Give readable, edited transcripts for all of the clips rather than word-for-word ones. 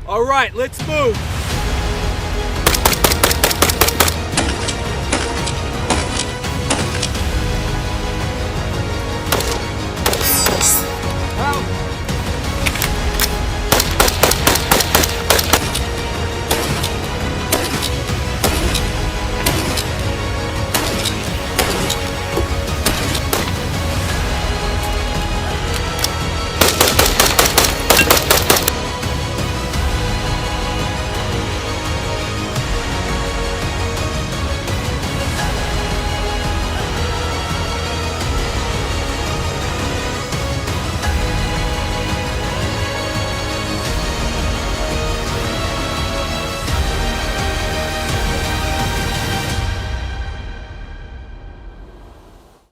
All right, let's move.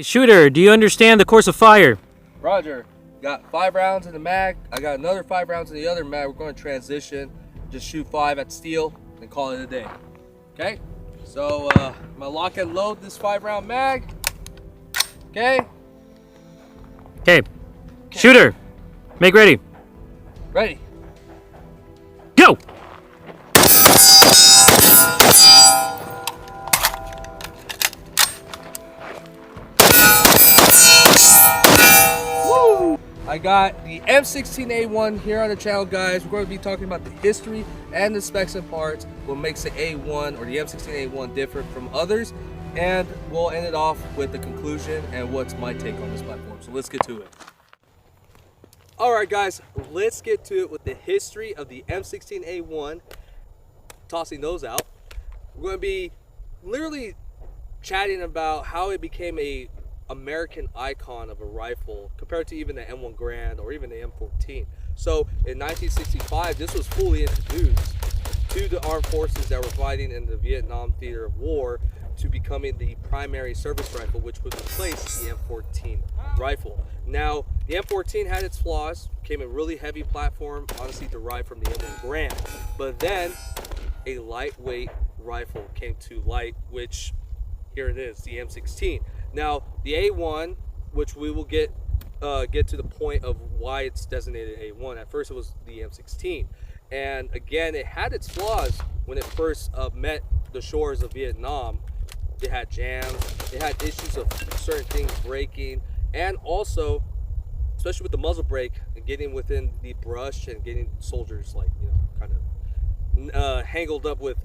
Shooter, do you understand the course of fire? Roger. Got 5 rounds in the mag. I got another 5 rounds in the other mag. We're going to transition. Just shoot 5 at steel and call it a day. Okay? So I'm gonna lock and load this 5-round mag. Okay? Okay. Shooter, make ready. Ready. Go! I got the M16A1 here on the channel, guys. We're going to be talking about the history and the specs and parts, what makes the A1 or the M16A1 different from others, and we'll end it off with the conclusion and what's my take on this platform. So let's get to it. Alright guys, let's get to it with the history of the M16A1. Tossing those out. We're going to be literally chatting about how it became a American icon of a rifle compared to even the M1 Garand or even the M14. So in 1965, this was fully introduced to the armed forces that were fighting in the Vietnam theater of war to becoming the primary service rifle, which would replace the M14 rifle. Now, the M14 had its flaws, became a really heavy platform, honestly derived from the M1 Garand, but then a lightweight rifle came to light, which here it is, the M16. Now, the A1, which we will get to the point of why it's designated A1. At first, it was the M16, and again, it had its flaws when it first met the shores of Vietnam. It had jams, it had issues of certain things breaking, and also, especially with the muzzle brake and getting within the brush and getting soldiers like kind of hangled up with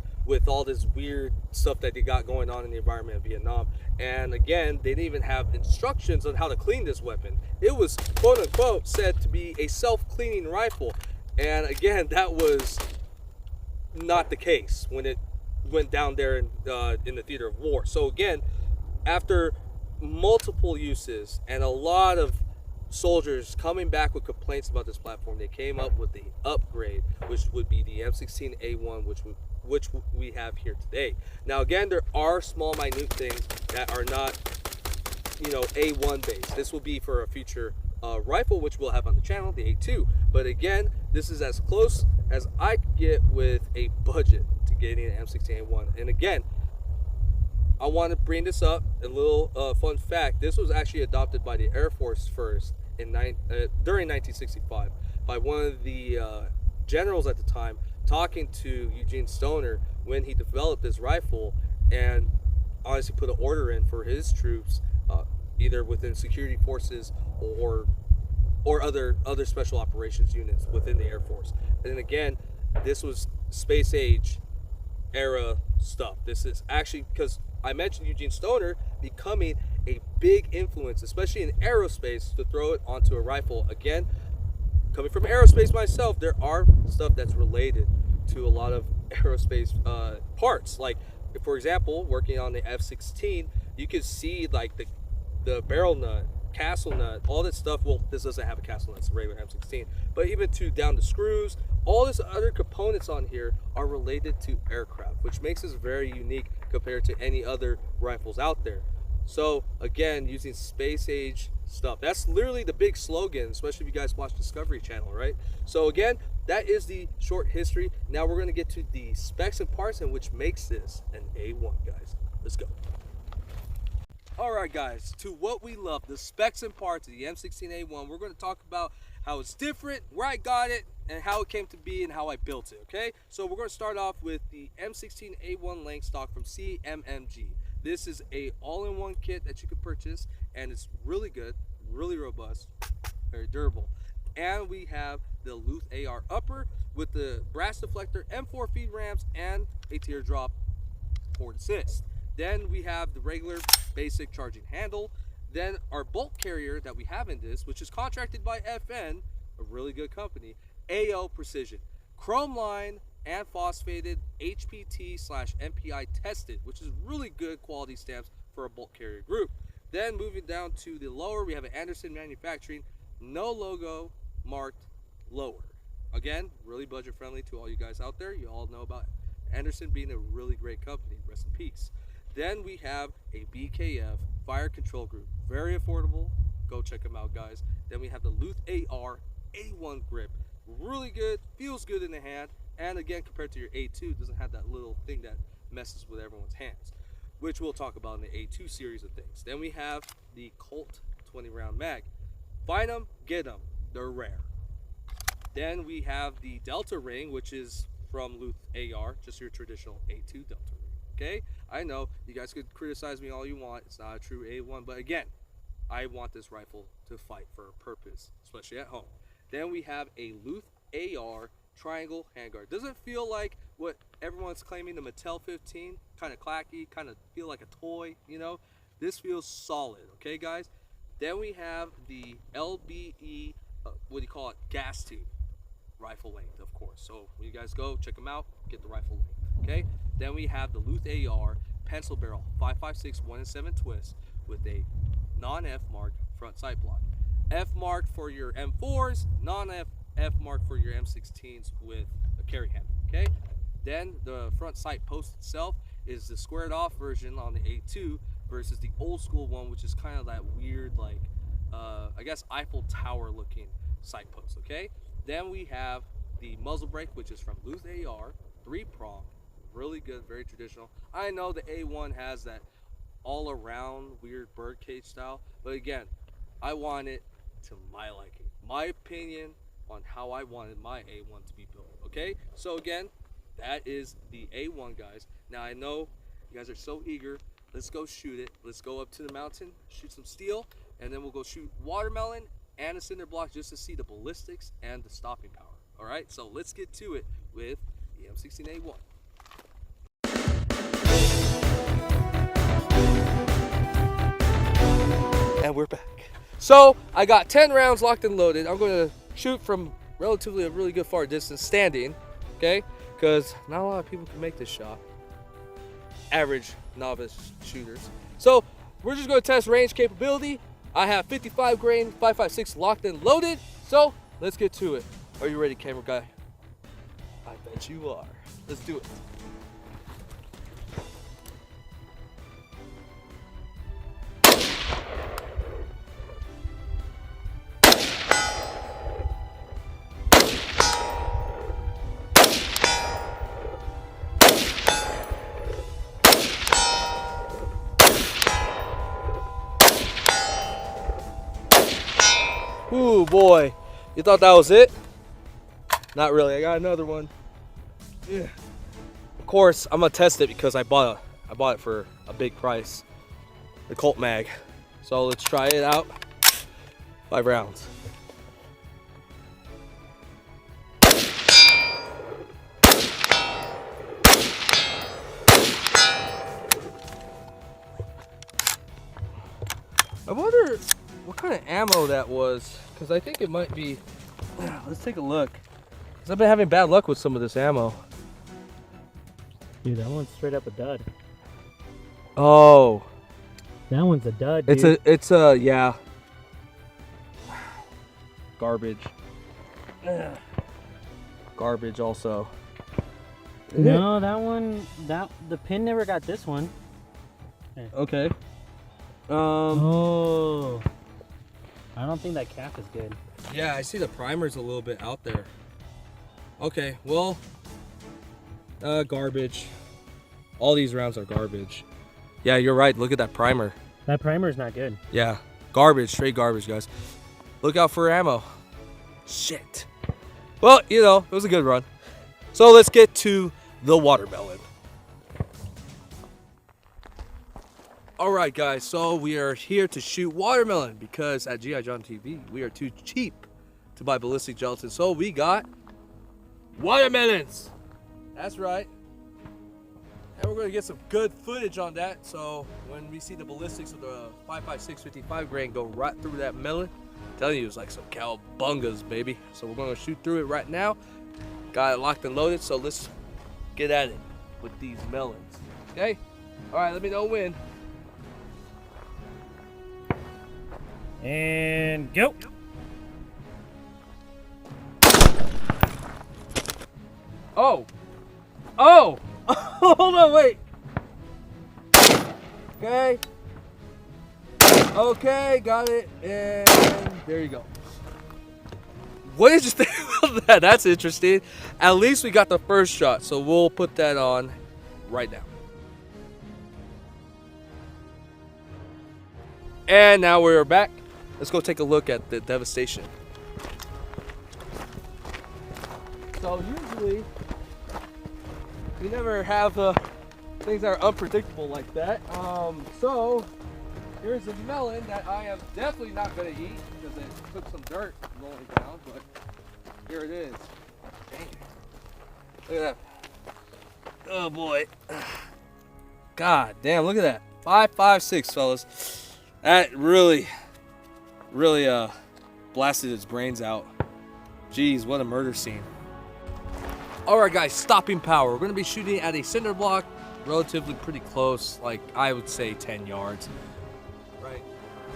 all this weird stuff that they got going on in the environment of Vietnam. And again, they didn't even have instructions on how to clean this weapon. It was quote unquote said to be a self-cleaning rifle, and again, that was not the case when it went down there in the theater of war. So again, after multiple uses and a lot of soldiers coming back with complaints about this platform, they came up with the upgrade, which would be the M16A1, which we have here today. Now again, there are small minute things that are not A1 based. This will be for a future rifle, which we'll have on the channel, the A2. But again, this is as close as I could get with a budget to getting an M16A1. And again, I want to bring this up, a little fun fact. This was actually adopted by the Air Force first during 1965 by one of the generals at the time, talking to Eugene Stoners when he developed this rifle, and honestly put an order in for his troops, either within security forces or other special operations units within the Air Force. And again, this was space age era stuff. This is actually, because I mentioned Eugene Stoners becoming a big influence, especially in aerospace, to throw it onto a rifle. Again, coming from aerospace myself, there are stuff that's related to a lot of aerospace parts. Like, for example, working on the F-16, you can see like the barrel nut, castle nut, all that stuff. Well, this doesn't have a castle nut, it's a regular M16, but even to down the screws, all this other components on here are related to aircraft, which makes this very unique compared to any other rifles out there. So again, using space age stuff, that's literally the big slogan, especially if you guys watch Discovery Channel, right? So again, that is the short history. Now we're going to get to the specs and parts, and which makes this an A1, guys. Let's go. Alright guys, to what we love, the specs and parts of the M16A1. We're going to talk about how it's different, where I got it, and how it came to be and how I built it, okay? So we're going to start off with the M16A1 length stock from CMMG. This is a all-in-one kit that you can purchase, and it's really good, really robust, very durable. And we have the Luth AR upper with the brass deflector, M4 feed ramps, and a teardrop port assist. Then we have the regular basic charging handle. Then our bolt carrier that we have in this, which is contracted by FN, a really good company, AO Precision, chrome line and phosphated HPT/MPI tested, which is really good quality stamps for a bolt carrier group. Then moving down to the lower, we have an Anderson Manufacturing, no logo marked lower. Again, really budget friendly to all you guys out there. You all know about Anderson being a really great company, rest in peace. Then we have a BKF fire control group, very affordable, go check them out guys. Then we have the Luth AR A1 grip, really good, feels good in the hand, and again compared to your A2, it doesn't have that little thing that messes with everyone's hands, which we'll talk about in the A2 series of things. Then we have the Colt 20 round mag. Find them, get them, they're rare. Then we have the Delta ring, which is from Luth AR, just your traditional A2 Delta ring. Okay, I know you guys could criticize me all you want, it's not a true A1, but again, I want this rifle to fight for a purpose, especially at home. Then we have a Luth AR triangle handguard. Doesn't feel like what everyone's claiming, the Mattel 15, kind of clacky, kind of feel like a toy, you know. This feels solid, okay guys. Then we have the LBE, what do you call it, gas tube rifle length, of course. So when you guys go check them out, get the rifle length, okay. Then we have the Luth AR pencil barrel 5.56 1-7 twist with a non-F mark front sight block, F mark for your M4s, non-F mark for your M16s with a carry handle, okay. Then the front sight post itself is the squared off version on the A2 versus the old school one, which is kind of that weird, like I guess Eiffel Tower looking sight post, okay. Then we have the muzzle brake, which is from Luth AR, 3-prong, really good, very traditional. I know the A1 has that all around weird birdcage style, but again, I want it to my liking, my opinion on how I wanted my A1 to be built, okay. So again, that is the A1 guys. Now I know you guys are so eager, let's go shoot it. Let's go up to the mountain, shoot some steel, and then we'll go shoot watermelon and a cinder block just to see the ballistics and the stopping power. All right, so let's get to it with the M16A1. And we're back. So I got 10 rounds locked and loaded. I'm going to shoot from relatively a really good far distance standing, okay, because not a lot of people can make this shot, average novice shooters. So we're just going to test range capability. I have 55 grain 5.56 locked and loaded, so let's get to it. Are you ready, camera guy? I bet you are. Let's do it. Ooh boy, you thought that was it? Not really, I got another one. Yeah. Of course, I'm gonna test it because I bought it for a big price. The Colt mag. So let's try it out. 5 rounds. I wonder what kind of ammo that was, because I think it might be. Let's take a look. Because I've been having bad luck with some of this ammo. Dude, that one's straight up a dud. Oh. That one's a dud, dude. It's a, yeah. Garbage. Garbage also. No, that one, the pin never got this one. Okay. Oh. I don't think that cap is good. Yeah, I see the primer's a little bit out there. Okay, well, garbage. All these rounds are garbage. Yeah, you're right. Look at that primer. That primer's not good. Yeah, garbage, straight garbage, guys. Look out for ammo. Shit. Well, you know, it was a good run. So let's get to the watermelon. All right, guys, so we are here to shoot watermelon because at G.I. John TV, we are too cheap to buy ballistic gelatin. So we got watermelons. That's right. And we're going to get some good footage on that. So when we see the ballistics of the 5.56 55 grain go right through that melon, I'm telling you, it's like some cowabungas, baby. So we're going to shoot through it right now. Got it locked and loaded, so let's get at it with these melons. Okay? All right, let me know when. And go. Oh! Oh! Hold on, wait. Okay. Okay, got it. And there you go. What did you think about that? That's interesting. At least we got the first shot, so we'll put that on right now. And now we're back. Let's go take a look at the devastation. So usually, we never have things that are unpredictable like that. So here's a melon that I am definitely not gonna eat because it took some dirt rolling down, but here it is. Dang. Look at that. Oh boy. God damn, look at that. 5.56, fellas. That really blasted its brains out. Jeez, what a murder scene. Alright guys, stopping power. We're gonna be shooting at a cinder block, relatively pretty close, like I would say 10 yards. Right.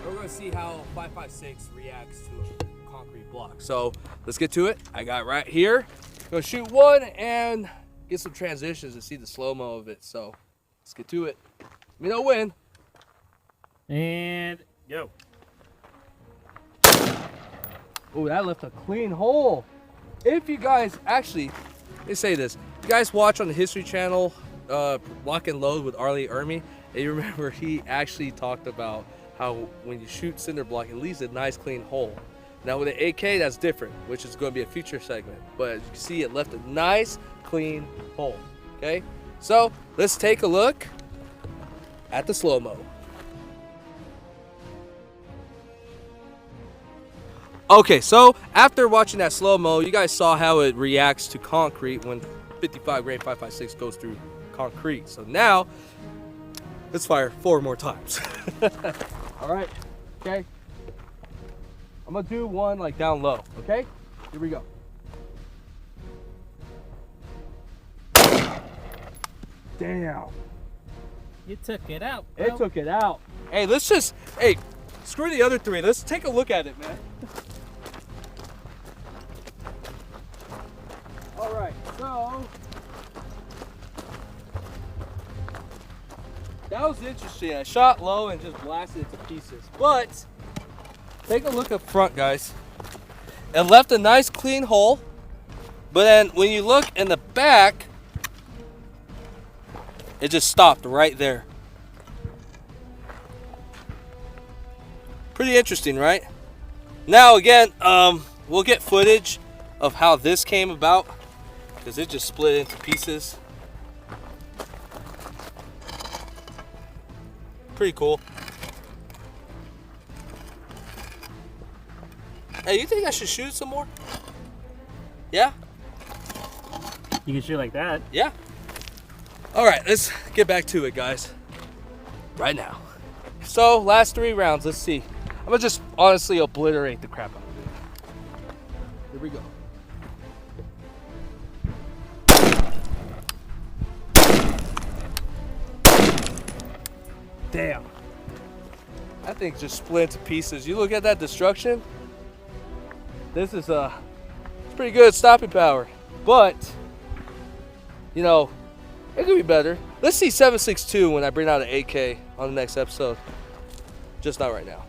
So we're gonna see how 5.56 reacts to a concrete block. So let's get to it. I got right here. Gonna shoot one and get some transitions and see the slow-mo of it. So let's get to it. Let me know when. And go. Oh, that left a clean hole. If you guys actually, let me say this. If you guys watch on the History Channel, Lock and Load with Arlie Ermy, and you remember he actually talked about how when you shoot cinder block, it leaves a nice clean hole. Now with the AK, that's different, which is going to be a future segment. But as you can see, it left a nice clean hole. Okay, so let's take a look at the slow-mo. Okay, so after watching that slow-mo, you guys saw how it reacts to concrete when 55 grain 5.56 goes through concrete. So now, let's fire 4 more times. All right, okay. I'm gonna do one like down low, okay? Here we go. Damn. You took it out, bro. It took it out. Hey, let's just, hey, screw the other 3. Let's take a look at it, man. All right, so that was interesting. I shot low and just blasted it to pieces. But take a look up front, guys. It left a nice clean hole. But then when you look in the back, it just stopped right there. Pretty interesting, right? Now again, we'll get footage of how this came about because it just split into pieces. Pretty cool. Hey, you think I should shoot some more? Yeah? You can shoot like that. Yeah. All right, let's get back to it, guys. Right now. So, last 3 rounds, let's see. I'm gonna just honestly obliterate the crap out of it. Here we go. Damn. That thing just split into pieces. You look at that destruction. This is it's pretty good stopping power. But, you know, it could be better. Let's see 7.62 when I bring out an AK on the next episode. Just not right now.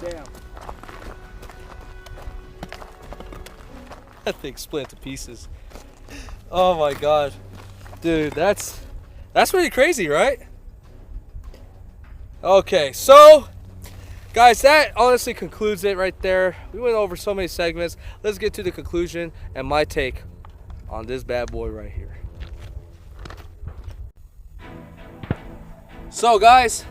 Damn. That thing split into pieces. Oh my god. Dude, that's pretty crazy, right? Okay, so Guys, that honestly concludes it right there. We went over so many segments. Let's get to the conclusion and my take on this bad boy right here. So guys,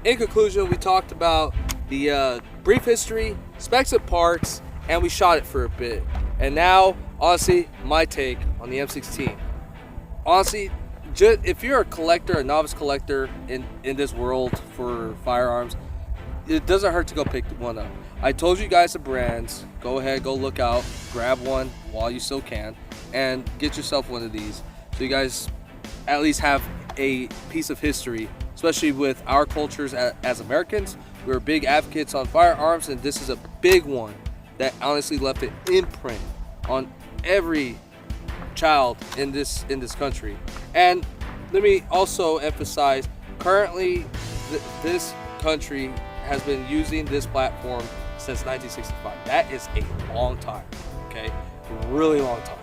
in conclusion, we talked about the brief history, specs and parts, and we shot it for a bit. And now, honestly, my take on the M16. Honestly, if you're a collector, a novice collector in this world for firearms, it doesn't hurt to go pick one up. I told you guys the brands. Go ahead, go look out, grab one while you still can, and get yourself one of these. So you guys at least have a piece of history, especially with our cultures as Americans. We're big advocates on firearms, and this is a big one that honestly left an imprint on every child in this country. And let me also emphasize, currently this country has been using this platform since 1965. That is a long time, okay? A really long time.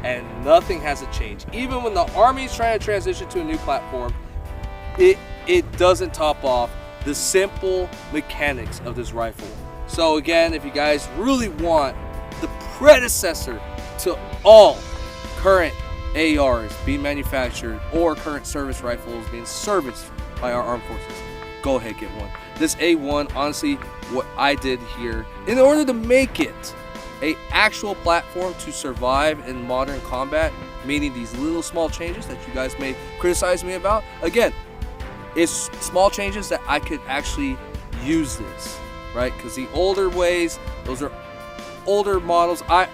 And nothing hasn't changed. Even when the Army is trying to transition to a new platform, it doesn't top off the simple mechanics of this rifle. So again, if you guys really want the predecessor to all current ARs being manufactured or current service rifles being serviced by our armed forces, go ahead, get one. This A1, honestly, what I did here, in order to make it a actual platform to survive in modern combat, meaning these little small changes that you guys may criticize me about, again, it's small changes that I could actually use this, right? Because the older ways, those are older models. I'm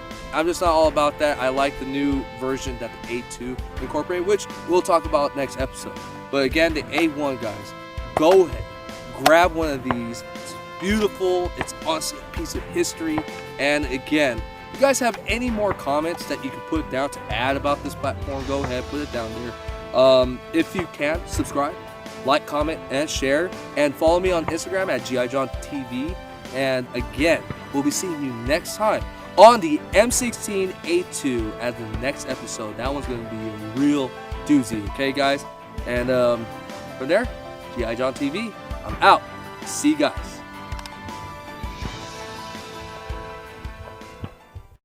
just not all about that. I like the new version that the A2 incorporated, which we'll talk about next episode. But again, the A1, guys, go ahead, grab one of these. It's beautiful. It's honestly a piece of history. And again, if you guys have any more comments that you can put down to add about this platform, go ahead, put it down here. If you can, subscribe, like, comment, and share. And follow me on Instagram at GIJohnTV. And again, we'll be seeing you next time on the M16A2 at the next episode. That one's going to be a real doozy, okay, guys? And from there, GIJohnTV, I'm out. See you guys.